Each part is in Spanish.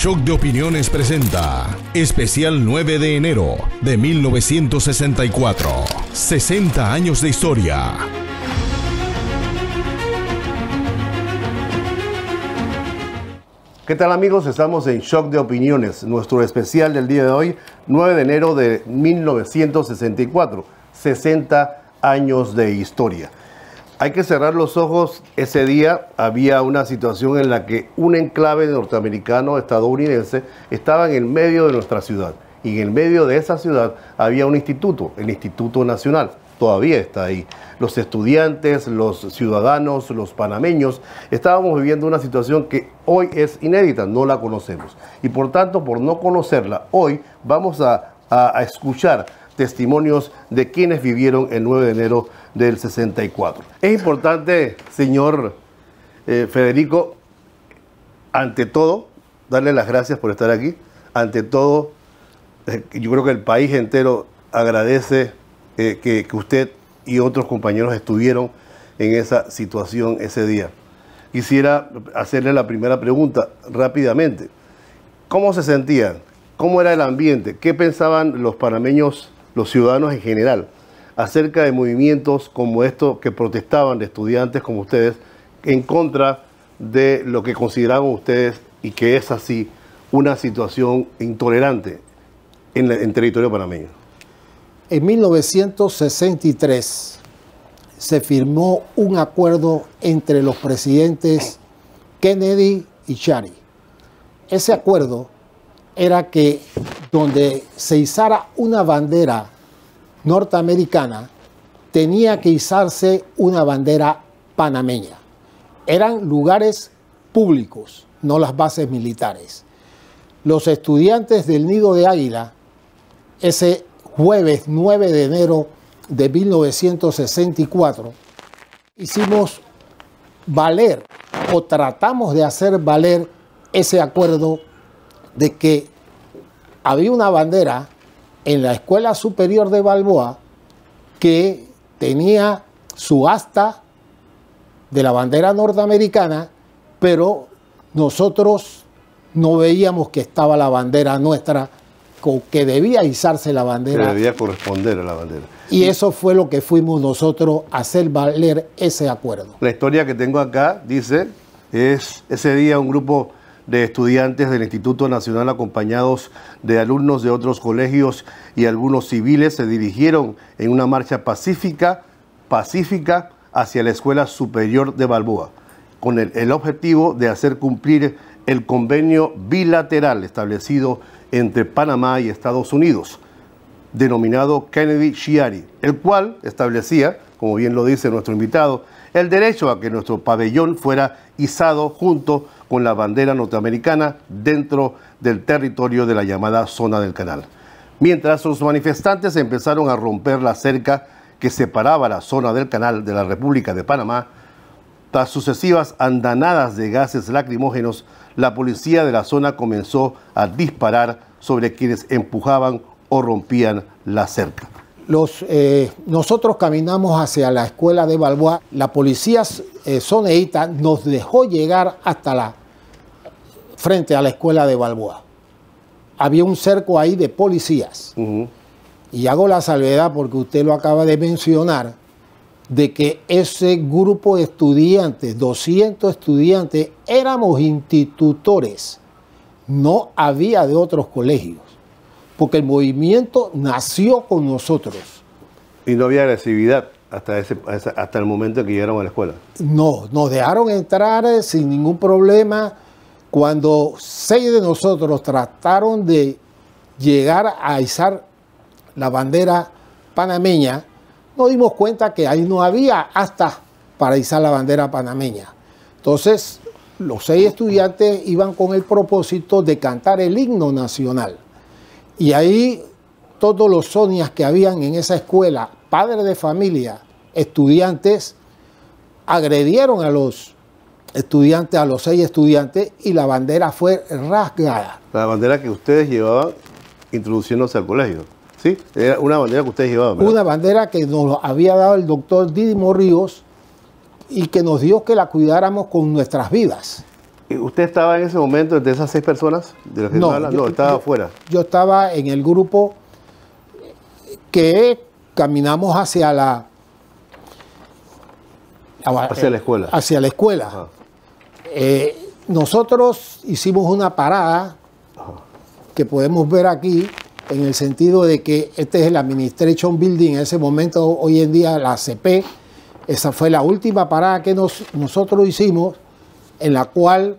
Shock de Opiniones presenta Especial 9 de enero de 1964. 60 años de historia. ¿Qué tal, amigos? Estamos en Shock de Opiniones, nuestro especial del día de hoy, 9 de enero de 1964. 60 años de historia. Hay que cerrar los ojos. Ese día había una situación en la que un enclave norteamericano, estadounidense, estaba en el medio de nuestra ciudad. Y en el medio de esa ciudad había un instituto, el Instituto Nacional. Todavía está ahí. Los estudiantes, los ciudadanos, los panameños, estábamos viviendo una situación que hoy es inédita, no la conocemos. Y por tanto, por no conocerla, hoy vamos a escuchar testimonios de quienes vivieron el 9 de enero del 64. Es importante, señor Federico, ante todo, darle las gracias por estar aquí. Ante todo, yo creo que el país entero agradece que usted y otros compañeros estuvieron en esa situación ese día. Quisiera hacerle la primera pregunta rápidamente. ¿Cómo se sentían? ¿Cómo era el ambiente? ¿Qué pensaban los panameños, los ciudadanos en general, acerca de movimientos como estos que protestaban de estudiantes como ustedes en contra de lo que consideraban ustedes y que es así una situación intolerante en territorio panameño? En 1963 se firmó un acuerdo entre los presidentes Kennedy y Chari. Ese acuerdo era que donde se izara una bandera norteamericana, tenía que izarse una bandera panameña. Eran lugares públicos, no las bases militares. Los estudiantes del Nido de Águila, ese jueves 9 de enero de 1964, hicimos valer o tratamos de hacer valer ese acuerdo de que había una bandera en la Escuela Superior de Balboa que tenía su asta de la bandera norteamericana, pero nosotros no veíamos que estaba la bandera nuestra, que debía izarse la bandera. Que debía corresponder a la bandera. Y eso fue lo que fuimos nosotros a hacer valer ese acuerdo. La historia que tengo acá dice, es ese día un grupo de estudiantes del Instituto Nacional acompañados de alumnos de otros colegios y algunos civiles se dirigieron en una marcha pacífica hacia la Escuela Superior de Balboa, con el objetivo de hacer cumplir el convenio bilateral establecido entre Panamá y Estados Unidos, denominado Kennedy-Chari, el cual establecía, como bien lo dice nuestro invitado, el derecho a que nuestro pabellón fuera izado junto con la bandera norteamericana dentro del territorio de la llamada Zona del Canal. Mientras los manifestantes empezaron a romper la cerca que separaba la Zona del Canal de la República de Panamá, tras sucesivas andanadas de gases lacrimógenos, la policía de la zona comenzó a disparar sobre quienes empujaban o rompían la cerca. Nosotros caminamos hacia la Escuela de Balboa. La policía zoneíta nos dejó llegar hasta frente a la Escuela de Balboa. Había un cerco ahí de policías. Y hago la salvedad porque usted lo acaba de mencionar, de que ese grupo de estudiantes, 200 estudiantes, éramos institutores. No había de otros colegios, porque el movimiento nació con nosotros. ¿Y no había agresividad hasta el momento en que llegaron a la escuela? No, nos dejaron entrar sin ningún problema. Cuando 6 de nosotros trataron de llegar a izar la bandera panameña, nos dimos cuenta que ahí no había asta para izar la bandera panameña. Entonces, los 6 estudiantes iban con el propósito de cantar el himno nacional. Y ahí todos los sonias que habían en esa escuela, padres de familia, estudiantes, agredieron a los estudiantes, a los 6 estudiantes, y la bandera fue rasgada. La bandera que ustedes llevaban introduciéndose al colegio. ¿Sí? Era una bandera que ustedes llevaban, ¿verdad? Una bandera que nos había dado el doctor Didimo Ríos y que nos dio que la cuidáramos con nuestras vidas. ¿Usted estaba en ese momento entre esas 6 personas de las que No, no, estaba afuera? Yo estaba en el grupo que caminamos hacia la escuela. Hacia la escuela. Nosotros hicimos una parada que podemos ver aquí, en el sentido de que este es el Administration Building, en ese momento, hoy en día la ACP. Esa fue la última parada que nosotros hicimos, en la cual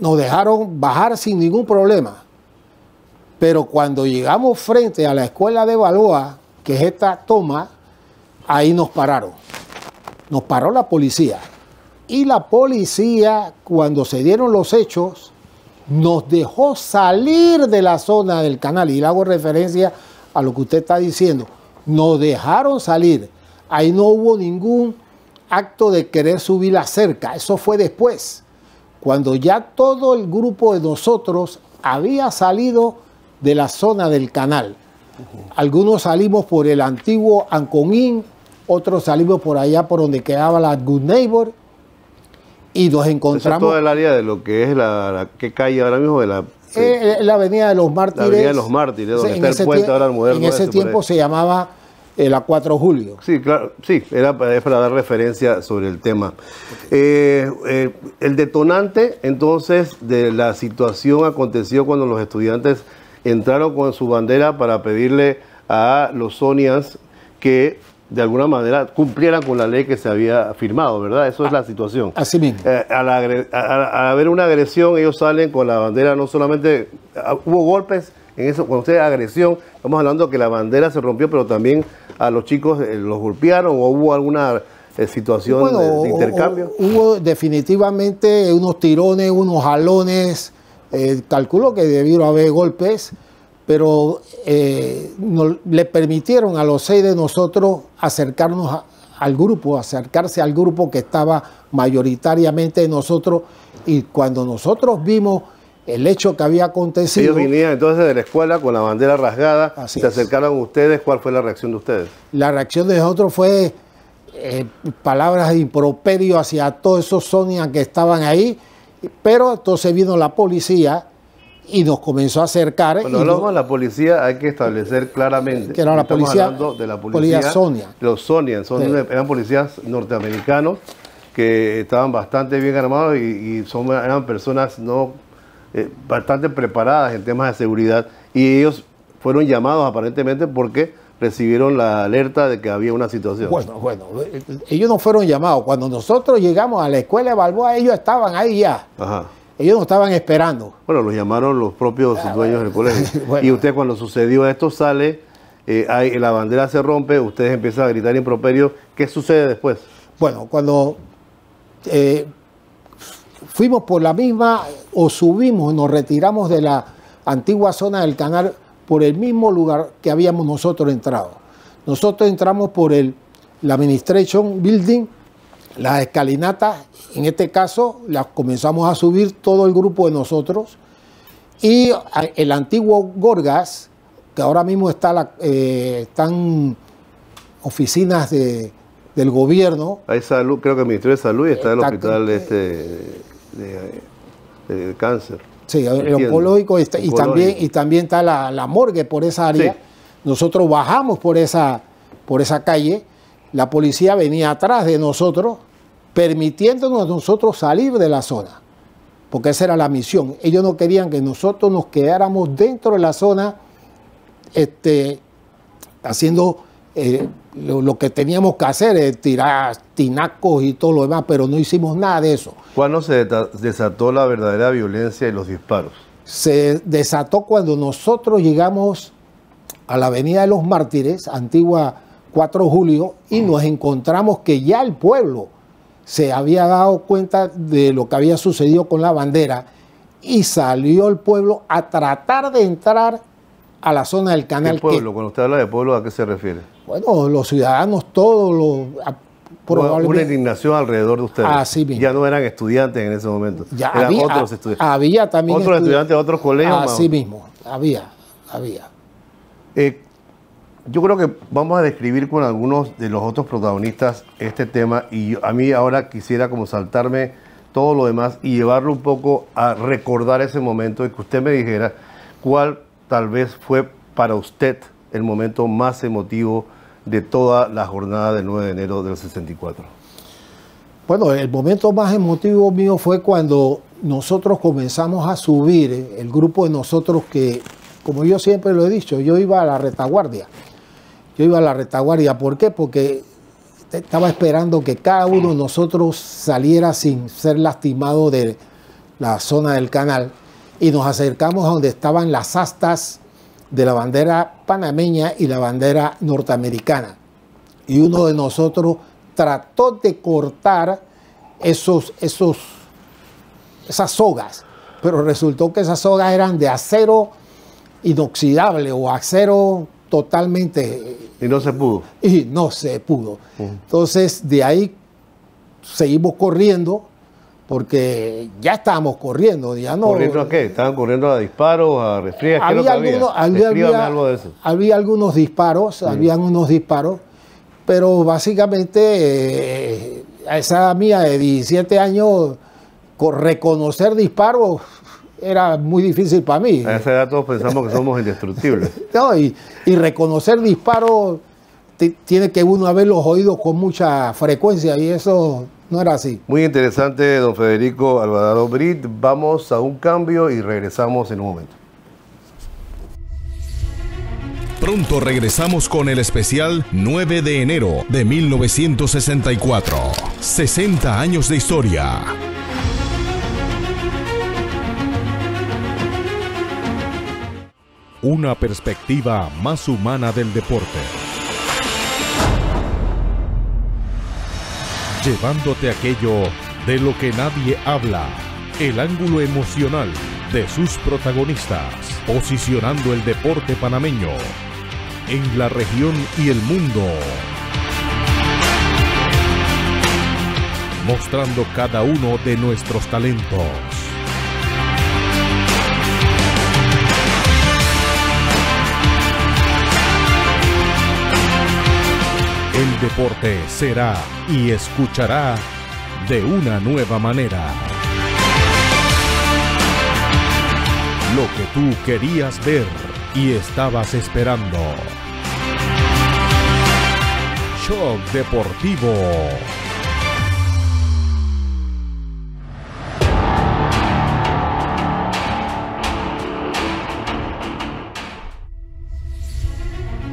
nos dejaron bajar sin ningún problema. Pero cuando llegamos frente a la escuela de Balboa, que es esta toma, ahí nos pararon. Nos paró la policía. Y la policía, cuando se dieron los hechos, nos dejó salir de la zona del canal. Y le hago referencia a lo que usted está diciendo. Nos dejaron salir. Ahí no hubo ningún acto de querer subir la cerca. Eso fue después, cuando ya todo el grupo de nosotros había salido de la zona del canal. Algunos salimos por el antiguo Anconín, otros salimos por allá por donde quedaba la Good Neighbor, y nos encontramos... Eso es todo el área de lo que es ¿qué calle ahora mismo? La Avenida de los Mártires. La Avenida de los Mártires, donde está el puente ahora moderno. En ese tiempo se llamaba la 4 de Julio. Sí, claro, sí, es para dar referencia sobre el tema. El detonante, entonces, de la situación aconteció cuando los estudiantes entraron con su bandera para pedirle a los Sonians que de alguna manera cumplieran con la ley que se había firmado, ¿verdad? Eso es la situación. Así mismo. Al haber una agresión, ellos salen con la bandera, no solamente... Hubo golpes en eso, cuando usted agresión, estamos hablando que la bandera se rompió, pero también a los chicos los golpearon, o hubo alguna situación de intercambio. Hubo definitivamente unos tirones, unos jalones, calculo que debieron haber golpes, pero le permitieron a los 6 de nosotros acercarnos al grupo, acercarse al grupo que estaba mayoritariamente de nosotros, y cuando nosotros vimos el hecho que había acontecido... Ellos venían entonces de la escuela con la bandera rasgada, se acercaron a ustedes. ¿Cuál fue la reacción de ustedes? La reacción de nosotros fue palabras de improperio hacia todos esos Sonians que estaban ahí, pero entonces vino la policía y nos comenzó a acercar. Cuando hablamos de la policía, hay que establecer claramente que era la policía, hablando de la policía Sonia. Los Sonians eran policías norteamericanos que estaban bastante bien armados y eran personas bastante preparadas en temas de seguridad, y ellos fueron llamados aparentemente porque recibieron la alerta de que había una situación. Bueno, ellos no fueron llamados. Cuando nosotros llegamos a la escuela de Balboa, ellos estaban ahí ya. Ajá. Ellos nos estaban esperando. Bueno, los llamaron los propios dueños del colegio. Bueno. Y usted, cuando sucedió esto, sale, la bandera se rompe, ustedes empiezan a gritar improperio. ¿Qué sucede después? Bueno, cuando fuimos por la misma, o subimos, nos retiramos de la antigua zona del canal por el mismo lugar que habíamos nosotros entrado. Nosotros entramos por la Administration Building, las escalinatas, en este caso las comenzamos a subir todo el grupo de nosotros, y el antiguo Gorgas, que ahora mismo están oficinas del gobierno. Hay salud, creo que el Ministerio de Salud, y está el hospital de cáncer. Sí, el oncológico, y también está la morgue por esa área. Sí. Nosotros bajamos por esa calle, la policía venía atrás de nosotros, permitiéndonos a nosotros salir de la zona, porque esa era la misión. Ellos no querían que nosotros nos quedáramos dentro de la zona, haciendo lo que teníamos que hacer, tirar tinacos y todo lo demás, pero no hicimos nada de eso. ¿Cuándo se desató la verdadera violencia y los disparos? Se desató cuando nosotros llegamos a la Avenida de los Mártires, antigua 4 de Julio, y nos encontramos que ya el pueblo se había dado cuenta de lo que había sucedido con la bandera, y salió el pueblo a tratar de entrar a la zona del canal. ¿Qué pueblo? Cuando usted habla de pueblo, ¿a qué se refiere? Bueno, los ciudadanos todos, probablemente... Una indignación alrededor de ustedes. Así mismo. Ya no eran estudiantes en ese momento. Ya eran otros estudiantes. Había también otros estudiantes de otros colegios. Así mismo, había. Yo creo que vamos a describir con algunos de los otros protagonistas este tema y a mí ahora quisiera como saltarme todo lo demás y llevarlo un poco a recordar ese momento y que usted me dijera cuál tal vez fue para usted el momento más emotivo de toda la jornada del 9 de enero del 64. Bueno, el momento más emotivo mío fue cuando nosotros comenzamos a subir, el grupo de nosotros que, como yo siempre lo he dicho, yo iba a la retaguardia. Yo iba a la retaguardia, ¿por qué? Porque estaba esperando que cada uno de nosotros saliera sin ser lastimado de la zona del canal y nos acercamos a donde estaban las astas de la bandera panameña y la bandera norteamericana. Y uno de nosotros trató de cortar esas sogas, pero resultó que esas sogas eran de acero inoxidable o acero totalmente... Y no se pudo. Y no se pudo. Entonces, de ahí seguimos corriendo, porque ya estábamos corriendo. Ya no, ¿corriendo a qué? ¿Estaban corriendo a disparos, a refriegas? ¿Qué es lo que había? Algo de eso. Había algunos disparos, habían unos disparos, pero básicamente a esa edad mía de 17 años, reconocer disparos era muy difícil para mí. A esa edad todos pensamos que somos indestructibles. No, y reconocer disparos tiene que uno haberlos oído con mucha frecuencia y eso no era así. Muy interesante, don Federico Alvarado Brit. Vamos a un cambio y regresamos en un momento. Pronto regresamos con el especial 9 de enero de 1964. 60 años de historia. Una perspectiva más humana del deporte. Llevándote aquello de lo que nadie habla. El ángulo emocional de sus protagonistas. Posicionando el deporte panameño en la región y el mundo. Mostrando cada uno de nuestros talentos. El deporte será y escuchará de una nueva manera. Lo que tú querías ver y estabas esperando. Shock Deportivo.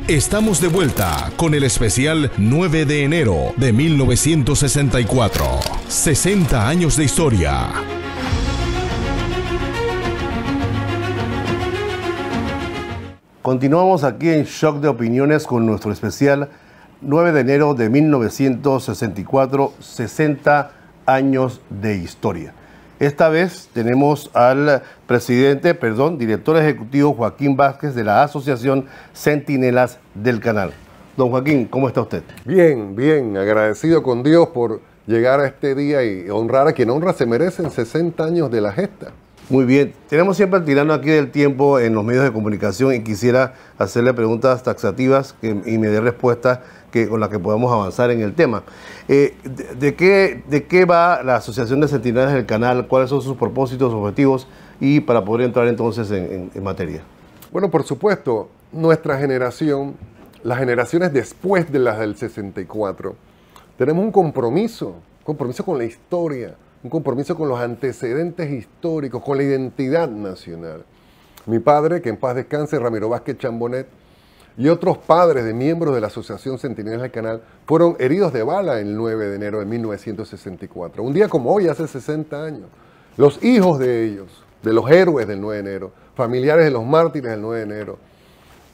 Estamos de vuelta con el especial 9 de enero de 1964. 60 años de historia. Continuamos aquí en Shock de Opiniones con nuestro especial 9 de enero de 1964, 60 años de historia. Esta vez tenemos al director ejecutivo Joaquín Vázquez de la Asociación Centinelas del Canal. Don Joaquín, ¿cómo está usted? Bien, bien, agradecido con Dios por llegar a este día y honrar a quien honra se merecen 60 años de la gesta. Muy bien, tenemos siempre el tirano aquí del tiempo en los medios de comunicación y quisiera hacerle preguntas taxativas y me dé respuestas con las que podamos avanzar en el tema. ¿De qué va la Asociación de Centinelas del Canal? ¿Cuáles son sus propósitos, objetivos? Y para poder entrar entonces en materia. Bueno, por supuesto, nuestra generación, las generaciones después de las del 64, tenemos un compromiso con la historia, un compromiso con los antecedentes históricos, con la identidad nacional. Mi padre, que en paz descanse, Ramiro Vázquez Chambonet, y otros padres de miembros de la Asociación Centinelas del Canal fueron heridos de bala el 9 de enero de 1964. Un día como hoy, hace 60 años. Los hijos de ellos, de los héroes del 9 de enero, familiares de los mártires del 9 de enero,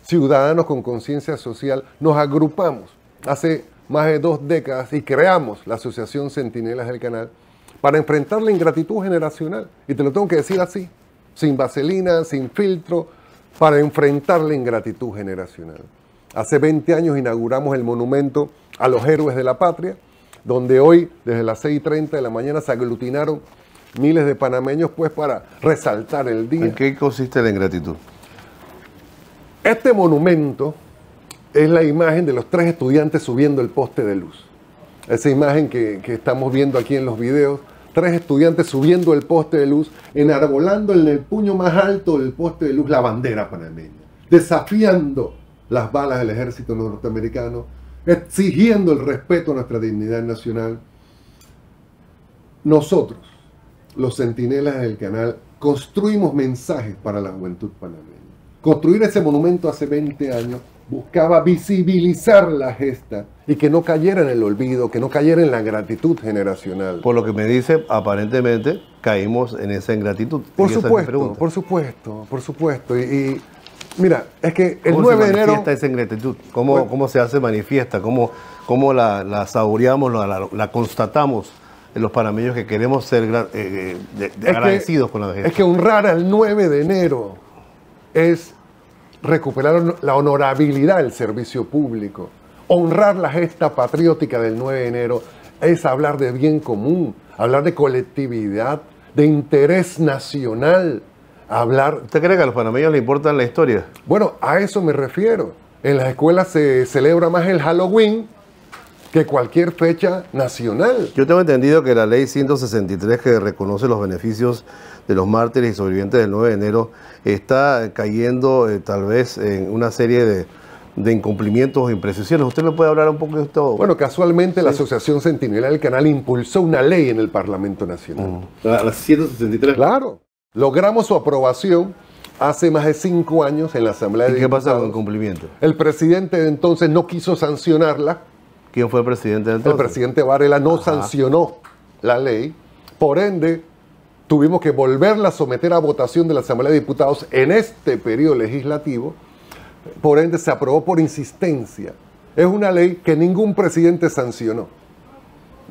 ciudadanos con conciencia social, nos agrupamos hace más de 2 décadas y creamos la Asociación Centinelas del Canal para enfrentar la ingratitud generacional. Y te lo tengo que decir así, sin vaselina, sin filtro, para enfrentar la ingratitud generacional. Hace 20 años inauguramos el monumento a los héroes de la patria, donde hoy, desde las 6:30 de la mañana, se aglutinaron miles de panameños pues para resaltar el día. ¿En qué consiste la ingratitud? Este monumento es la imagen de los 3 estudiantes subiendo el poste de luz. Esa imagen que estamos viendo aquí en los videos, 3 estudiantes subiendo el poste de luz, enarbolando en el puño más alto del poste de luz la bandera panameña, desafiando las balas del ejército norteamericano, exigiendo el respeto a nuestra dignidad nacional. Nosotros, los centinelas del canal, construimos mensajes para la juventud panameña. Construir ese monumento hace 20 años buscaba visibilizar la gesta y que no cayera en el olvido, que no cayera en la ingratitud generacional. Por lo que me dice, aparentemente caímos en esa ingratitud. Por Y esa es mi supuesto, pregunta. por supuesto. Y mira, es que el ¿Cómo 9 se de enero... manifiesta esa ingratitud? ¿Cómo se hace manifiesta? ¿Cómo la saboreamos, la constatamos en los panameños que queremos ser agradecidos con la gesta? Es que honrar al 9 de enero es recuperar la honorabilidad del servicio público. Honrar la gesta patriótica del 9 de enero es hablar de bien común, hablar de colectividad, de interés nacional, hablar... ¿Usted cree que a los panameños les importa la historia? Bueno, a eso me refiero. En las escuelas se celebra más el Halloween que cualquier fecha nacional. Yo tengo entendido que la ley 163, que reconoce los beneficios de los mártires y sobrevivientes del 9 de enero, está cayendo tal vez en una serie de incumplimientos o imprecisiones. ¿Usted me puede hablar un poco de esto? Bueno, casualmente la Asociación Centinela del Canal impulsó una ley en el Parlamento Nacional. La 163. Claro. Logramos su aprobación hace más de 5 años en la Asamblea de ¿Y qué pasa con el Diputados. cumplimiento? El presidente de entonces no quiso sancionarla. ¿Quién fue el presidente de entonces? El presidente Varela no sancionó la ley. Por ende, tuvimos que volverla a someter a votación de la Asamblea de Diputados en este periodo legislativo. Por ende, se aprobó por insistencia. Es una ley que ningún presidente sancionó.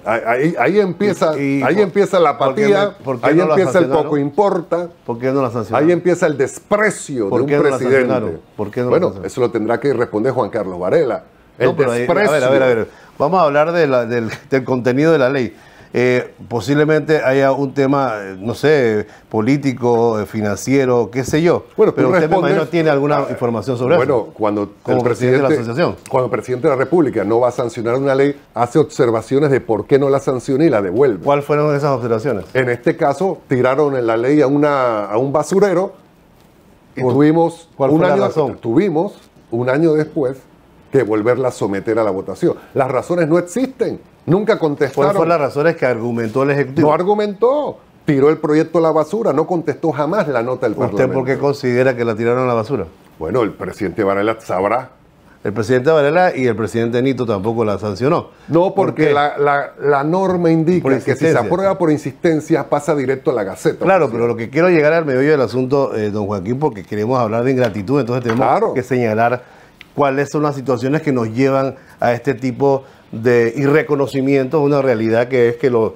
Ahí empieza, ahí empieza la apatía, ahí no la empieza el sancionaron? poco importa, ¿Por qué no la sancionaron? ahí empieza el desprecio de ¿Por un qué no la presidente. sancionaron? ¿Por qué no la Bueno, sancionaron? eso lo tendrá que responder Juan Carlos Varela. El No, pero ahí- desprecio. a ver. Vamos a hablar del contenido de la ley. Posiblemente haya un tema, no sé, político, financiero, qué sé yo. Bueno, pero tú usted me respondes- imagino tiene alguna información sobre eso. Bueno, cuando Como el presidente de la asociación. Cuando el presidente de la República no va a sancionar una ley, hace observaciones de por qué no la sanciona y la devuelve. ¿Cuáles fueron esas observaciones? En este caso, tiraron en la ley a un basurero y tuvimos cuál fue la razón? Tuvimos un año después que volverla a someter a la votación. Las razones no existen. Nunca contestaron. ¿Cuáles fueron las razones que argumentó el Ejecutivo? No argumentó. Tiró el proyecto a la basura. No contestó jamás la nota del ¿Usted Parlamento. por qué considera que la tiraron a la basura? Bueno, el presidente Varela sabrá. El presidente Varela y el presidente Nito tampoco la sancionó. No, ¿Por porque qué? la norma indica Por que si se insistencia. aprueba por insistencia pasa directo a la Gaceta. Claro, oficial. pero lo que quiero llegar al meollo del asunto, don Joaquín, porque queremos hablar de ingratitud, entonces tenemos Claro. que señalar cuáles son las situaciones que nos llevan a este tipo de irreconocimiento, una realidad que es que los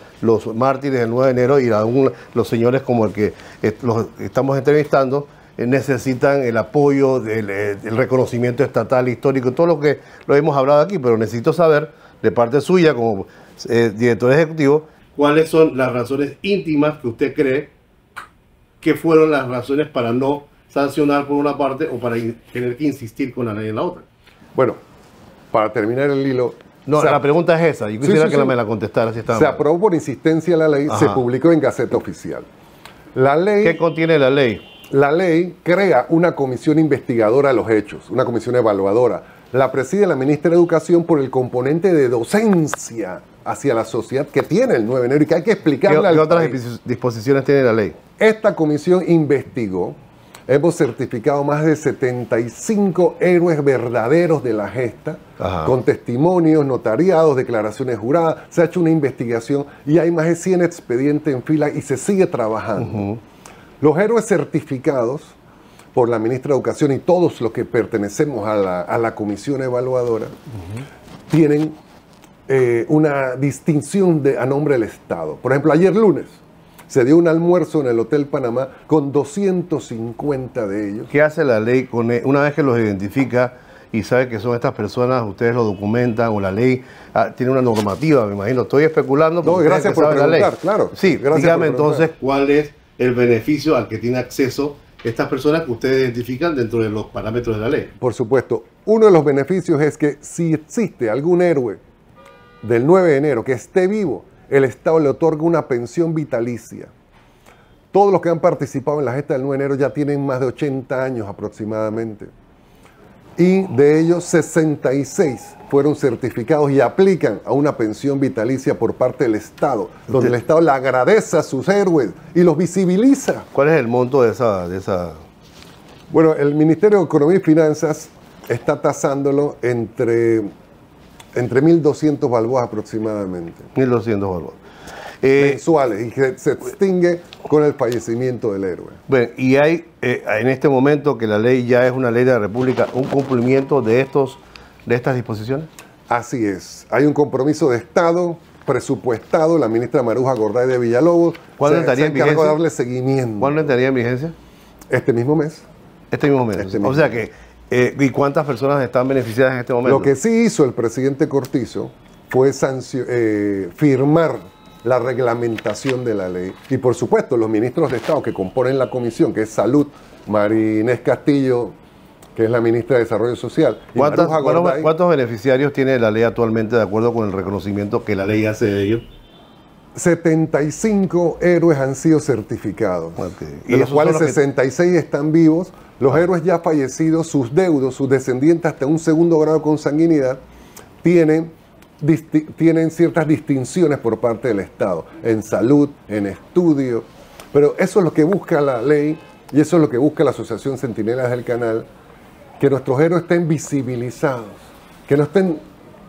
mártires del 9 de enero y aún los señores como el que los estamos entrevistando necesitan el apoyo, el reconocimiento estatal, histórico, todo lo que lo hemos hablado aquí, pero necesito saber de parte suya como director ejecutivo cuáles son las razones íntimas que usted cree que fueron las razones para no sancionar por una parte o para tener que insistir con la ley en la otra. Bueno, para terminar el hilo. No, la pregunta es esa. Yo quisiera que sí. me la contestara si está Se mal. aprobó por insistencia la ley, se Ajá. publicó en Gaceta Oficial. La ley, ¿Qué contiene la ley? la ley crea una comisión investigadora de los hechos, una comisión evaluadora. La preside la ministra de Educación por el componente de docencia hacia la sociedad que tiene el 9 de enero y que hay que ¿Qué, explicarle al qué otras país. disposiciones tiene la ley? Esta comisión investigó, hemos certificado más de 75 héroes verdaderos de la gesta, Ajá. con testimonios, notariados, declaraciones juradas, se ha hecho una investigación y hay más de 100 expedientes en fila y se sigue trabajando. Los héroes certificados por la ministra de Educación y todos los que pertenecemos a la comisión evaluadora tienen una distinción a nombre del Estado. Por ejemplo, ayer lunes se dio un almuerzo en el Hotel Panamá con 250 de ellos. ¿Qué hace la ley una vez que los identifica y sabe que son estas personas, ustedes lo documentan o la ley tiene una normativa, me imagino? Estoy especulando. No, porque gracias ustedes que por saben la ley. preguntar, claro. Sí, Gracias dígame por preguntar. entonces cuál es el beneficio al que tiene acceso estas personas que ustedes identifican dentro de los parámetros de la ley. Por supuesto, uno de los beneficios es que si existe algún héroe del 9 de enero que esté vivo, el Estado le otorga una pensión vitalicia. Todos los que han participado en la gesta del 9 de enero ya tienen más de 80 años aproximadamente. Y de ellos 66 fueron certificados y aplican a una pensión vitalicia por parte del Estado, donde el Estado le agradece a sus héroes y los visibiliza. ¿Cuál es el monto de esa? Bueno, el Ministerio de Economía y Finanzas está tasándolo entre 1.200 balboas aproximadamente. 1.200 balboas. Mensuales, y que se extingue con el fallecimiento del héroe. Bueno, y hay en este momento que la ley ya es una ley de la República, un cumplimiento de estas disposiciones. Así es. Hay un compromiso de Estado presupuestado. La ministra Maruja Gorday de Villalobos ¿Cuándo entraría en vigencia? de darle seguimiento. ¿Cuándo entraría en vigencia? Este mismo mes. Este mismo mes. O sea que, ¿y cuántas personas están beneficiadas en este momento? Lo que sí hizo el presidente Cortizo fue firmar la reglamentación de la ley. Y por supuesto, los ministros de Estado que componen la comisión, que es Salud, Marinés Castillo, que es la ministra de Desarrollo Social. Y ¿Cuántos beneficiarios tiene la ley actualmente de acuerdo con el reconocimiento que la ley hace de ellos? 75 héroes han sido certificados, Okay. de los cuales 66 están vivos. Los héroes ya fallecidos, sus deudos, sus descendientes hasta un segundo grado de consanguinidad, tienen ciertas distinciones por parte del Estado, en salud, en estudio. Pero eso es lo que busca la ley y eso es lo que busca la Asociación Centinelas del Canal, que nuestros héroes estén visibilizados, que no estén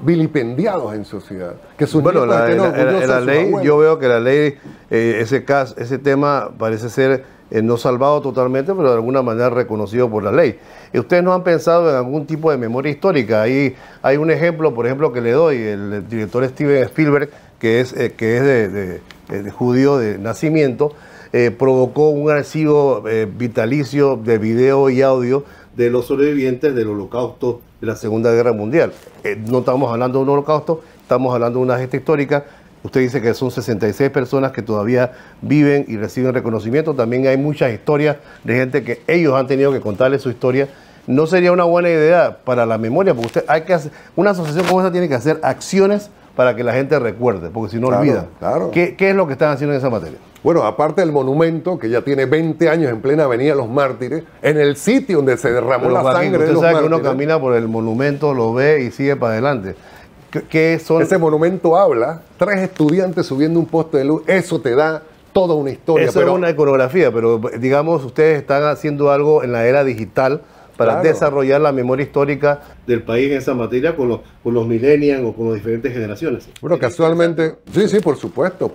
vilipendiados en sociedad, que sus bueno, nietos estén orgullosos de sus ley, abuelos. yo veo que la ley, ese tema parece ser no salvado totalmente, pero de alguna manera reconocido por la ley. ¿Ustedes no han pensado en algún tipo de memoria histórica? Hay un ejemplo, por ejemplo, que le doy, el director Steven Spielberg, que es de judío de nacimiento, provocó un archivo vitalicio de video y audio de los sobrevivientes del holocausto de la Segunda Guerra Mundial. No estamos hablando de un holocausto, estamos hablando de una gesta histórica. Usted dice que son 66 personas que todavía viven y reciben reconocimiento. También hay muchas historias de gente que ellos han tenido que contarle su historia. No sería una buena idea para la memoria, porque una asociación como esta tiene que hacer acciones para que la gente recuerde, porque si no olvida. Claro. ¿Qué es lo que están haciendo en esa materia? Bueno, aparte del monumento, que ya tiene 20 años en plena Avenida Los Mártires, en el sitio donde se derramó la sangre de los sabe mártires. Que uno camina por el monumento, lo ve y sigue para adelante. ¿Qué son? Ese monumento habla, 3 estudiantes subiendo un poste de luz, eso te da toda una historia. Eso es una iconografía, pero digamos, ustedes están haciendo algo en la era digital para desarrollar la memoria histórica del país en esa materia con los millennials o con las diferentes generaciones. Bueno, casualmente, sí, por supuesto.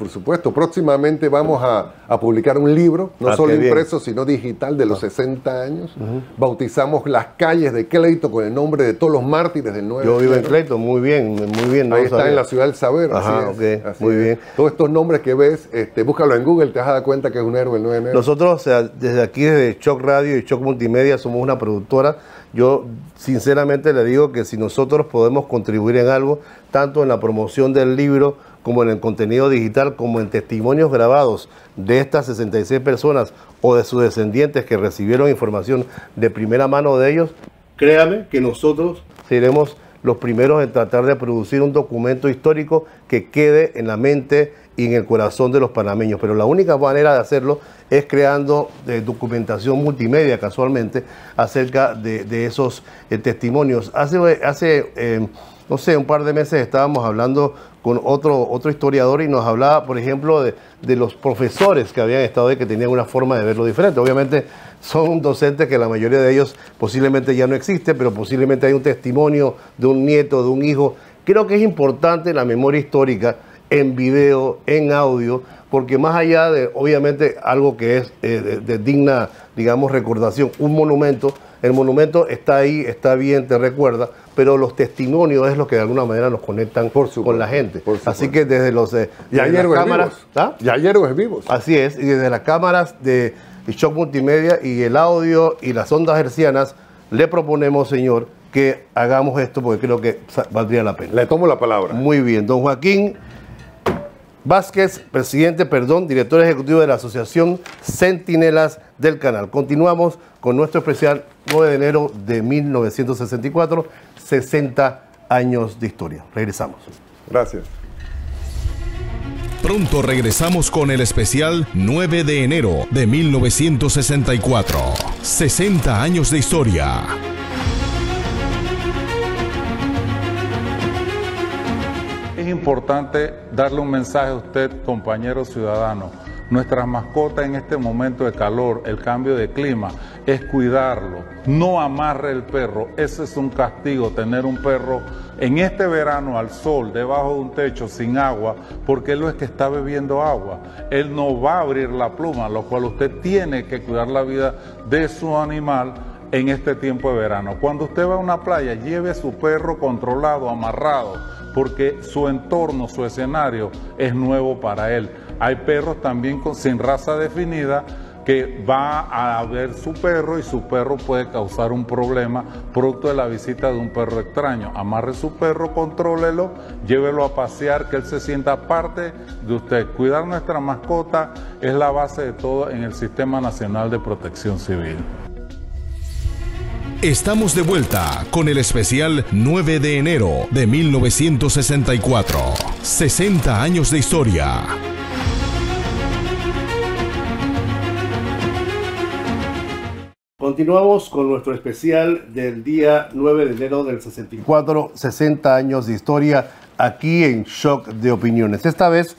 Próximamente vamos a publicar un libro, no solo impreso, sino digital, de los 60 años. Bautizamos las calles de Cleito con el nombre de todos los mártires del 9 de enero. Yo vivo en Cleito, muy bien. No ahí está en la ciudad del saber. Ajá, así es, así muy bien. Todos estos nombres que ves, búscalo en Google, te vas a dar cuenta que es un héroe el 9 de enero. Nosotros, o sea, desde aquí, desde Shock Radio y Shock Multimedia, somos una productora. Yo sinceramente le digo que si nosotros podemos contribuir en algo, tanto en la promoción del libro, como en el contenido digital, como en testimonios grabados de estas 66 personas o de sus descendientes que recibieron información de primera mano de ellos, créame que nosotros seremos los primeros en tratar de producir un documento histórico que quede en la mente y en el corazón de los panameños. Pero la única manera de hacerlo es creando documentación multimedia, casualmente, acerca de esos testimonios. Hace no sé, un par de meses estábamos hablando con otro historiador y nos hablaba, por ejemplo, de los profesores que habían estado ahí, que tenían una forma de verlo diferente. Obviamente son docentes que la mayoría de ellos posiblemente ya no existe, pero posiblemente hay un testimonio de un nieto, de un hijo. Creo que es importante la memoria histórica en video, en audio, porque más allá de, obviamente, algo que es de digna, digamos, recordación, un monumento, el monumento está ahí, está bien, te recuerda, pero los testimonios es lo que de alguna manera nos conectan con la gente. Así que desde las cámaras... ¿Ah? Ya hay héroes vivos. Así es, y desde las cámaras de Shock Multimedia y el audio y las ondas hercianas, le proponemos, señor, que hagamos esto porque creo que valdría la pena. Le tomo la palabra. Muy bien, don Joaquín, Vázquez, director ejecutivo de la Asociación Centinelas del Canal. Continuamos con nuestro especial 9 de enero de 1964, 60 años de historia. Regresamos. Gracias. Pronto regresamos con el especial 9 de enero de 1964, 60 años de historia. Es importante darle un mensaje a usted, compañero ciudadano. Nuestras mascotas en este momento de calor, el cambio de clima, es cuidarlo. No amarre el perro. Ese es un castigo, tener un perro en este verano al sol, debajo de un techo, sin agua, porque él no es que está bebiendo agua. Él no va a abrir la pluma, lo cual usted tiene que cuidar la vida de su animal en este tiempo de verano. Cuando usted va a una playa, lleve a su perro controlado, amarrado, porque su entorno, su escenario es nuevo para él. Hay perros también sin raza definida que va a ver su perro y su perro puede causar un problema producto de la visita de un perro extraño. Amarre su perro, contrólelo, llévelo a pasear, que él se sienta parte de usted. Cuidar nuestra mascota es la base de todo en el Sistema Nacional de Protección Civil. Estamos de vuelta con el especial 9 de enero de 1964, 60 años de historia. Continuamos con nuestro especial del día 9 de enero del 64, 60 años de historia, aquí en Shock de Opiniones. Esta vez,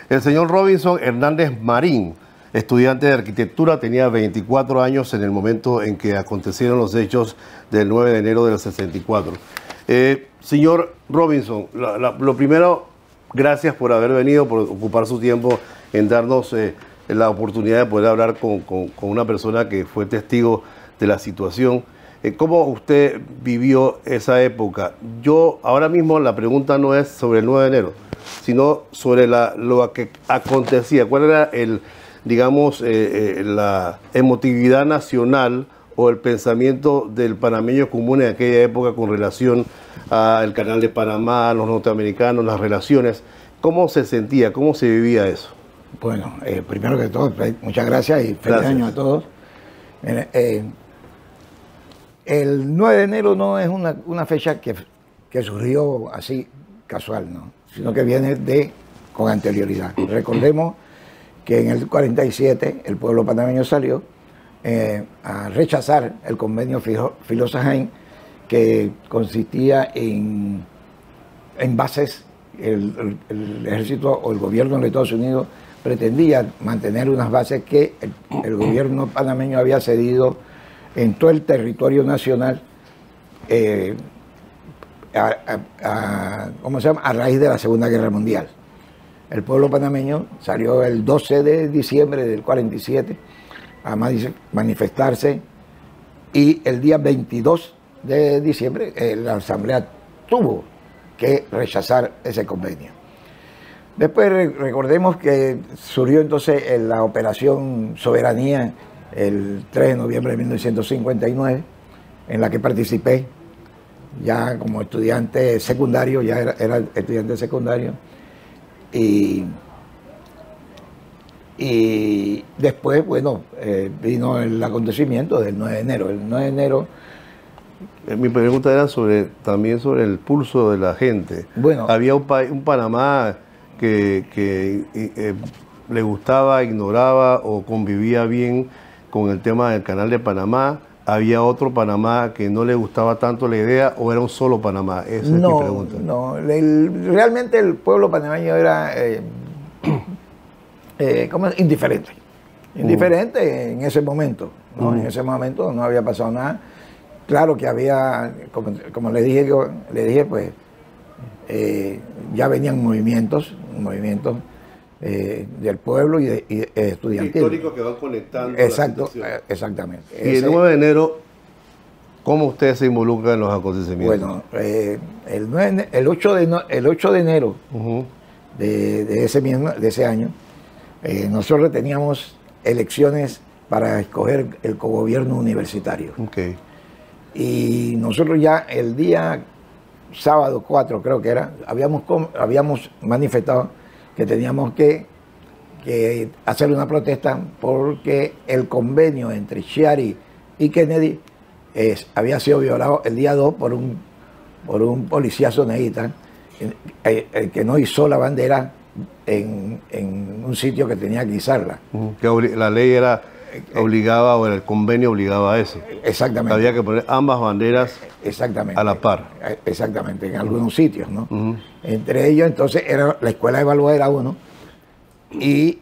el señor Robinson Hernández Marín, estudiante de arquitectura, tenía 24 años en el momento en que acontecieron los hechos del 9 de enero del 64. Señor Robinson, lo primero, gracias por haber venido, por ocupar su tiempo en darnos la oportunidad de poder hablar con una persona que fue testigo de la situación. ¿Cómo usted vivió esa época? Ahora mismo la pregunta no es sobre el 9 de enero, sino sobre lo que acontecía. ¿Cuál era la emotividad nacional o el pensamiento del panameño común en aquella época con relación al Canal de Panamá, a los norteamericanos, las relaciones? ¿Cómo se sentía? ¿Cómo se vivía eso? Bueno, primero que todo, muchas gracias y feliz año a todos. El 9 de enero no es una fecha que surgió así casual, ¿no? Sino que viene con anterioridad. Recordemos que en el 47 el pueblo panameño salió a rechazar el convenio Filosa-Jaén, que consistía en bases. El ejército o el gobierno de Estados Unidos pretendía mantener unas bases que el gobierno panameño había cedido en todo el territorio nacional a raíz de la Segunda Guerra Mundial. El pueblo panameño salió el 12 de diciembre del 47 a manifestarse y el día 22 de diciembre la Asamblea tuvo que rechazar ese convenio. Después recordemos que surgió entonces la Operación Soberanía el 3 de noviembre de 1959, en la que participé ya como estudiante secundario, ya era estudiante secundario, y después, bueno, vino el acontecimiento del 9 de enero. El 9 de enero... Mi pregunta era también sobre el pulso de la gente. Bueno, había un Panamá que le gustaba, ignoraba o convivía bien con el tema del Canal de Panamá. ¿Había otro Panamá que no le gustaba tanto la idea o era un solo Panamá? Esa es mi pregunta. No, realmente el pueblo panameño era indiferente. Indiferente en ese momento, ¿no? En ese momento no había pasado nada. Claro que había, como le dije, pues ya venían movimientos del pueblo y estudiantil. Históricos que van conectando. Exacto, exactamente. Y el 9 de enero, ¿cómo usted se involucra en los acontecimientos? Bueno, el 8 de enero de ese año, nosotros teníamos elecciones para escoger el cogobierno universitario. Okay. Y nosotros ya el día sábado 4, creo que era, habíamos manifestado que teníamos que hacer una protesta porque el convenio entre Chiari y Kennedy había sido violado el día 2 por un policía soneíta que no izó la bandera en un sitio que tenía que izarla. Que la ley obligaba, o el convenio obligaba a eso. Exactamente. Había que poner ambas banderas a la par. Exactamente, en algunos sitios, ¿no? Entre ellos, entonces, la escuela de Balboa era uno, y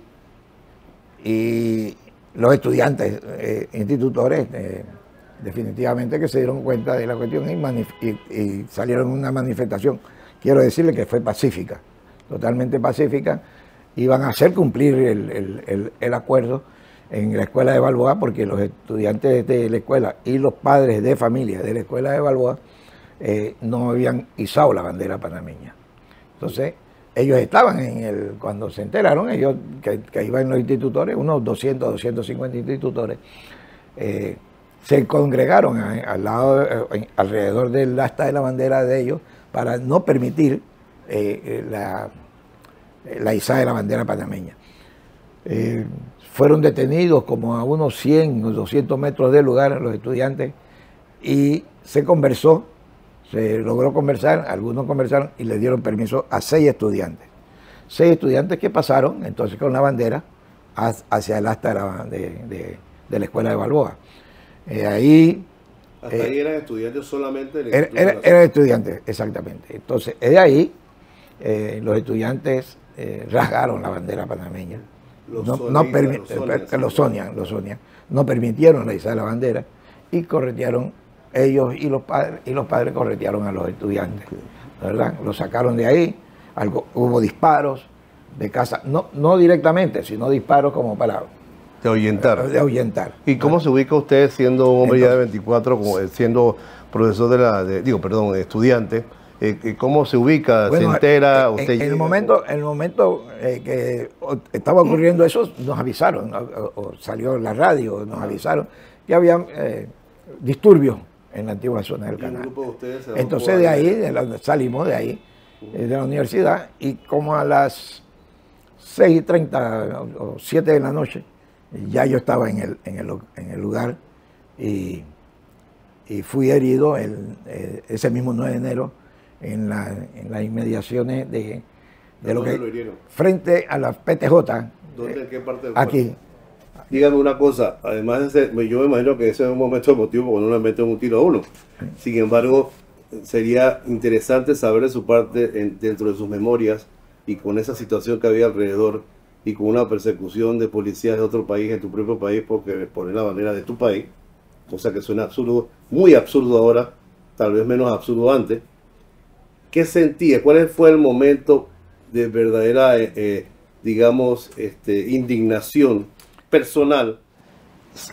los estudiantes institutores definitivamente que se dieron cuenta de la cuestión y salieron en una manifestación. Quiero decirle que fue pacífica, totalmente pacífica. Iban a hacer cumplir el acuerdo en la escuela de Balboa, porque los estudiantes de la escuela y los padres de familia de la escuela de Balboa no habían izado la bandera panameña. Entonces, ellos estaban cuando se enteraron, ellos que iban los institutores, unos 200, 250 institutores, se congregaron alrededor del asta de la bandera de ellos para no permitir la izada de la bandera panameña. Fueron detenidos como a unos 100 o 200 metros del lugar los estudiantes y se conversó, se logró conversar, algunos conversaron y le dieron permiso a 6 estudiantes. 6 estudiantes que pasaron entonces con la bandera hacia el asta de la escuela de Balboa. Hasta ahí eran estudiantes solamente. Eran estudiantes, exactamente. Entonces, de ahí los estudiantes rasgaron la bandera panameña. Los Sonia no permitieron la izada de la bandera y corretearon ellos y los padres corretearon a los estudiantes, ¿verdad? Los sacaron de ahí, hubo disparos de casa, no directamente, sino disparos como para ahuyentar. ¿Y cómo se ubica usted siendo un hombre ya de 24, siendo profesor estudiante? ¿Cómo se ubica? Bueno, ¿se entera? En el momento que estaba ocurriendo eso, nos avisaron, o salió en la radio, nos avisaron que había disturbios en la antigua zona del canal. Un grupo de ustedes entonces de ahí, salimos de ahí, de la universidad, y como a las 6:30 o 7 de la noche, ya yo estaba en el lugar y fui herido ese mismo 9 de enero en las inmediaciones de lo que... ¿Dónde lo hirieron? Frente a la PTJ. ¿Dónde? ¿En qué parte del aquí. cuerpo? Dígame una cosa, además yo me imagino que ese es un momento emotivo cuando uno le mete un tiro a uno. Sin embargo, sería interesante saber de su parte, dentro de sus memorias, y con esa situación que había alrededor, y con una persecución de policías de otro país, en tu propio país, porque poner la bandera de tu país, cosa que suena absurdo, muy absurdo ahora, tal vez menos absurdo antes. ¿Qué sentía? ¿Cuál fue el momento de verdadera, indignación personal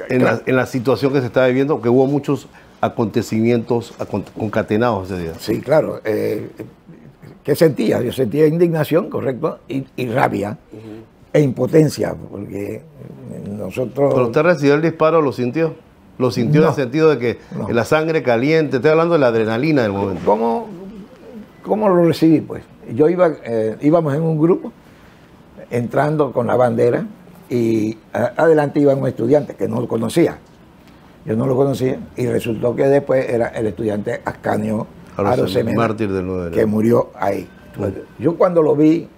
en la situación que se estaba viviendo? Que hubo muchos acontecimientos concatenados ese día. Sí, claro. ¿Qué sentía? Yo sentía indignación, correcto, y rabia e impotencia, porque nosotros... ¿Pero usted recibió el disparo, lo sintió? ¿Lo sintió en el sentido de que la sangre caliente? Estoy hablando de la adrenalina del momento. ¿Cómo lo recibí? Pues íbamos en un grupo, entrando con la bandera, y adelante iba un estudiante que no lo conocía. Yo no lo conocía, y resultó que después era el estudiante Ascanio Arosemena, mártir del 9 de enero, que murió ahí. Yo cuando lo vi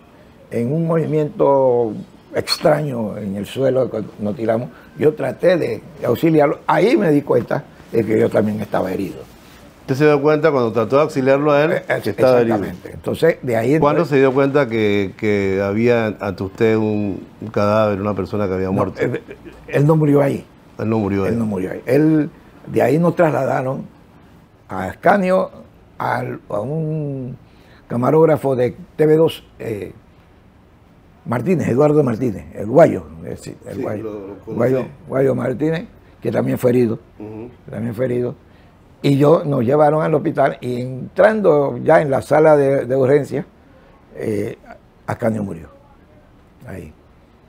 en un movimiento extraño en el suelo, cuando nos tiramos, yo traté de auxiliarlo. Ahí me di cuenta de que yo también estaba herido. ¿Usted se dio cuenta cuando trató de auxiliarlo a él que estaba herido? Exactamente. Entonces, de ahí... ¿Cuándo se dio cuenta que había ante usted un cadáver, una persona que había muerto? Él no murió ahí. Él no murió ahí. Él no murió ahí. De ahí nos trasladaron a Ascanio, a un camarógrafo de TV2, Martínez, Eduardo Martínez, el guayo, Guayo Martínez, que también fue herido. Y nos llevaron al hospital, y entrando ya en la sala de urgencia, Ascanio murió. Ahí.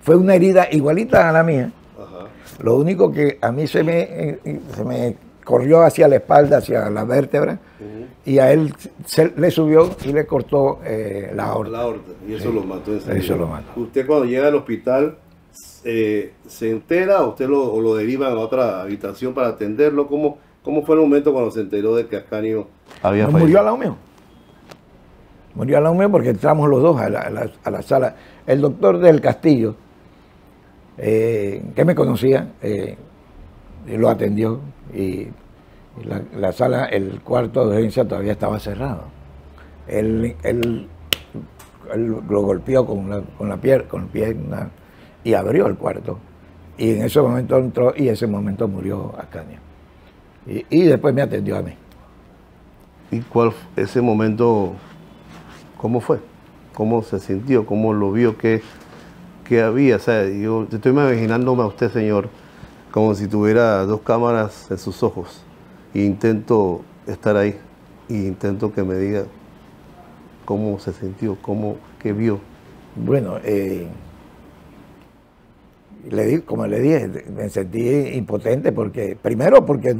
Fue una herida igualita a la mía. Ajá. Lo único que a mí se me corrió hacia la espalda, hacia la vértebra, y a él le subió y le cortó la aorta. La aorta, y eso lo mató enseguida. Eso lo mató. Usted cuando llega al hospital, ¿se entera o usted lo derivan a otra habitación para atenderlo? ¿Cómo fue el momento cuando se enteró de que Ascanio había fallecido? Murió al lado mío. Murió al lado mío porque entramos los dos a la sala. El doctor del Castillo, que me conocía, lo atendió y la sala, el cuarto de urgencia todavía estaba cerrado. Él lo golpeó con la pierna y abrió el cuarto. Y en ese momento entró y en ese momento murió Ascanio. Y después me atendió a mí. ¿Y ese momento, cómo fue? ¿Cómo se sintió? ¿Cómo lo vio? ¿Qué había? O sea, yo estoy imaginándome a usted, señor, como si tuviera dos cámaras en sus ojos. E intento estar ahí. Y intento que me diga cómo se sintió, qué vio. Bueno, como le dije, me sentí impotente porque, primero porque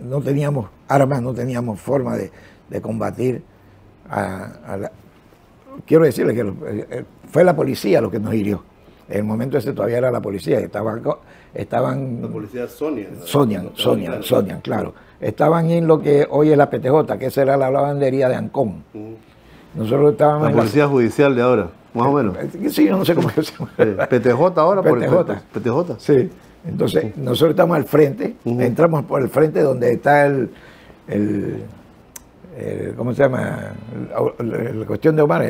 no teníamos armas, no teníamos forma de combatir quiero decirle que fue la policía lo que nos hirió. En el momento ese todavía era la policía, estaban La policía Sonia, claro. Estaban en lo que hoy es la PTJ, que esa era la lavandería de Ancón. Nosotros estábamos la en policía judicial de ahora, más o menos. Sí, yo no sé cómo se llama. PTJ ahora, PTJ. Sí. Entonces, nosotros estamos al frente, entramos por el frente donde está ¿cómo se llama? La cuestión de Omar.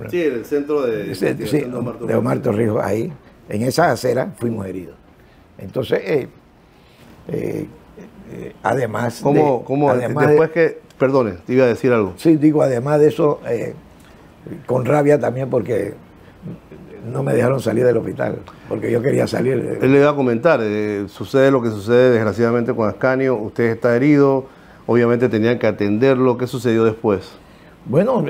Sí, el centro de Omar Torrijos, ahí. En esa acera fuimos heridos. Entonces, además perdone, te iba a decir algo. Sí, digo, además de eso, con rabia también porque no me dejaron salir del hospital, porque yo quería salir. Él le iba a comentar, sucede lo que sucede desgraciadamente con Ascanio, usted está herido, obviamente tenían que atenderlo, ¿qué sucedió después? Bueno,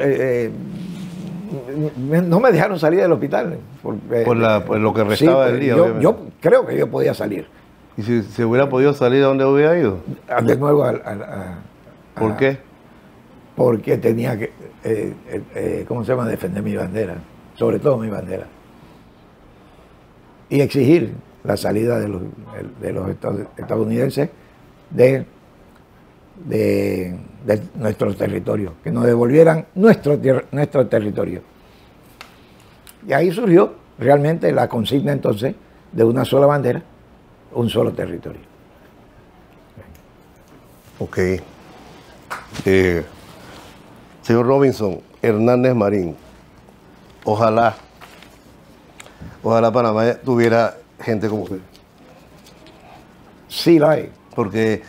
no me dejaron salir del hospital. Por lo que restaba del día, yo creo que yo podía salir. ¿Y si se hubiera podido salir, a dónde hubiera ido? De nuevo ¿Por qué? Porque tenía que, ¿cómo se llama?, defender mi bandera, sobre todo mi bandera. Y exigir la salida de los estadounidenses de nuestro territorio, que nos devolvieran nuestro territorio. Y ahí surgió realmente la consigna entonces de una sola bandera, un solo territorio. Ok. Señor Robinson Hernández Marín, ojalá Panamá tuviera gente como usted. Sí, la hay. Porque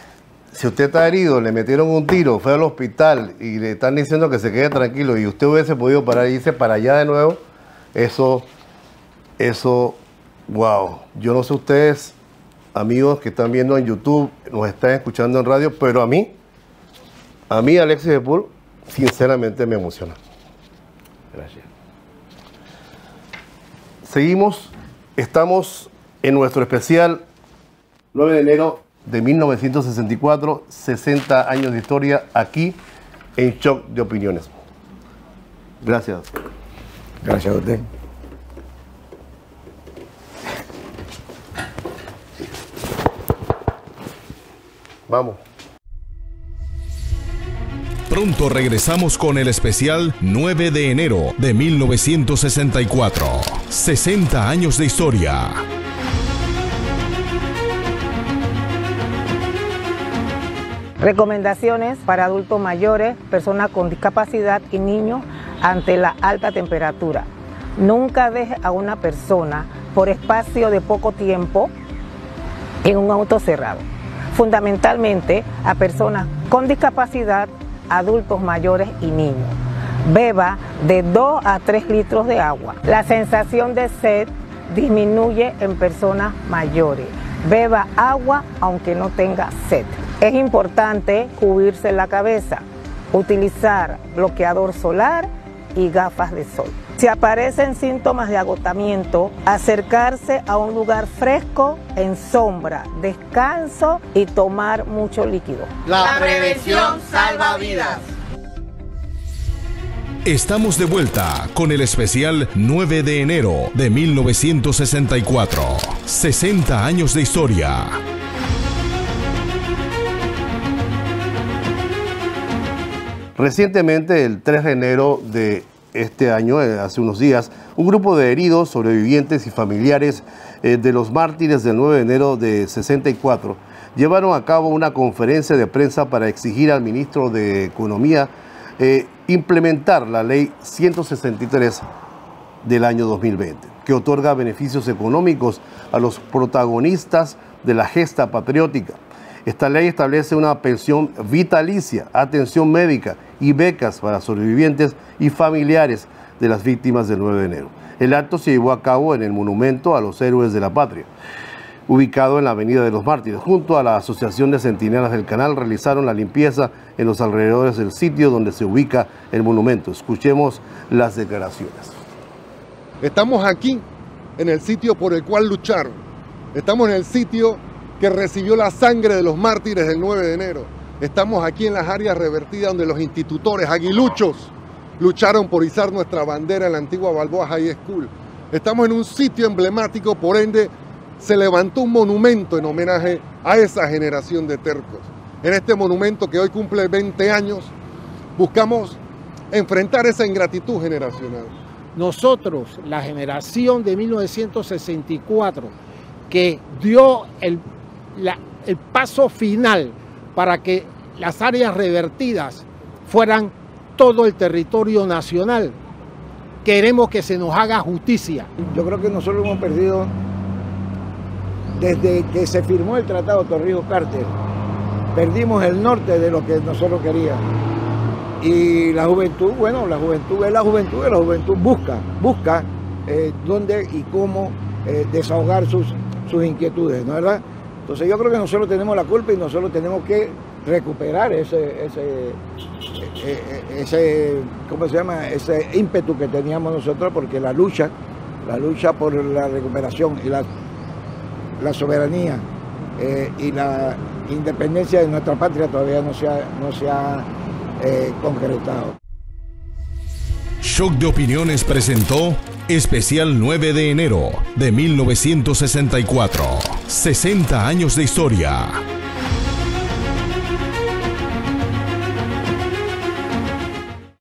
si usted está herido, le metieron un tiro, fue al hospital y le están diciendo que se quede tranquilo y usted hubiese podido parar y irse para allá de nuevo, eso, wow. Yo no sé ustedes, amigos que están viendo en YouTube, nos están escuchando en radio, pero a mí Alexis de Pool, sinceramente me emociona. Gracias. Seguimos, estamos en nuestro especial 9 de enero de 1964, 60 años de historia, aquí en Shock de Opiniones. Gracias. Gracias a usted. Vamos. Pronto regresamos con el especial 9 de enero de 1964. 60 años de historia. Recomendaciones para adultos mayores, personas con discapacidad y niños ante la alta temperatura. Nunca deje a una persona por espacio de poco tiempo en un auto cerrado. Fundamentalmente a personas con discapacidad, adultos mayores y niños. Beba de 2 a 3 litros de agua. La sensación de sed disminuye en personas mayores. Beba agua aunque no tenga sed. Es importante cubrirse la cabeza, utilizar bloqueador solar y gafas de sol. Si aparecen síntomas de agotamiento, acercarse a un lugar fresco, en sombra, descanso y tomar mucho líquido. La prevención salva vidas. Estamos de vuelta con el especial 9 de enero de 1964. 60 años de historia. Recientemente, el 3 de enero de este año, hace unos días, un grupo de heridos, sobrevivientes y familiares de los mártires del 9 de enero de 64 llevaron a cabo una conferencia de prensa para exigir al ministro de Economía implementar la ley 163 del año 2020, que otorga beneficios económicos a los protagonistas de la gesta patriótica. Esta ley establece una pensión vitalicia, atención médica y becas para sobrevivientes y familiares de las víctimas del 9 de enero. El acto se llevó a cabo en el Monumento a los Héroes de la Patria, ubicado en la Avenida de los Mártires. Junto a la Asociación de Centinelas del Canal realizaron la limpieza en los alrededores del sitio donde se ubica el monumento. Escuchemos las declaraciones. Estamos aquí en el sitio por el cual lucharon. Estamos en el sitio que recibió la sangre de los mártires del 9 de enero. Estamos aquí en las áreas revertidas donde los institutores aguiluchos lucharon por izar nuestra bandera en la antigua Balboa High School. Estamos en un sitio emblemático, por ende se levantó un monumento en homenaje a esa generación de tercos. En este monumento que hoy cumple 20 años, buscamos enfrentar esa ingratitud generacional. Nosotros, la generación de 1964, que dio el paso final para que las áreas revertidas fueran todo el territorio nacional, queremos que se nos haga justicia. Yo creo que nosotros hemos perdido, desde que se firmó el Tratado Torrijos-Carter, perdimos el norte de lo que nosotros queríamos. Y la juventud, bueno, la juventud es la juventud, y la juventud busca dónde y cómo desahogar sus inquietudes, ¿no es verdad? Entonces yo creo que nosotros tenemos la culpa y nosotros tenemos que recuperar ese ¿cómo se llama? Ese ímpetu que teníamos nosotros, porque la lucha por la recuperación y la soberanía y la independencia de nuestra patria todavía no se ha concretado. Shock de Opiniones presentó Especial 9 de enero de 1964. 60 años de historia.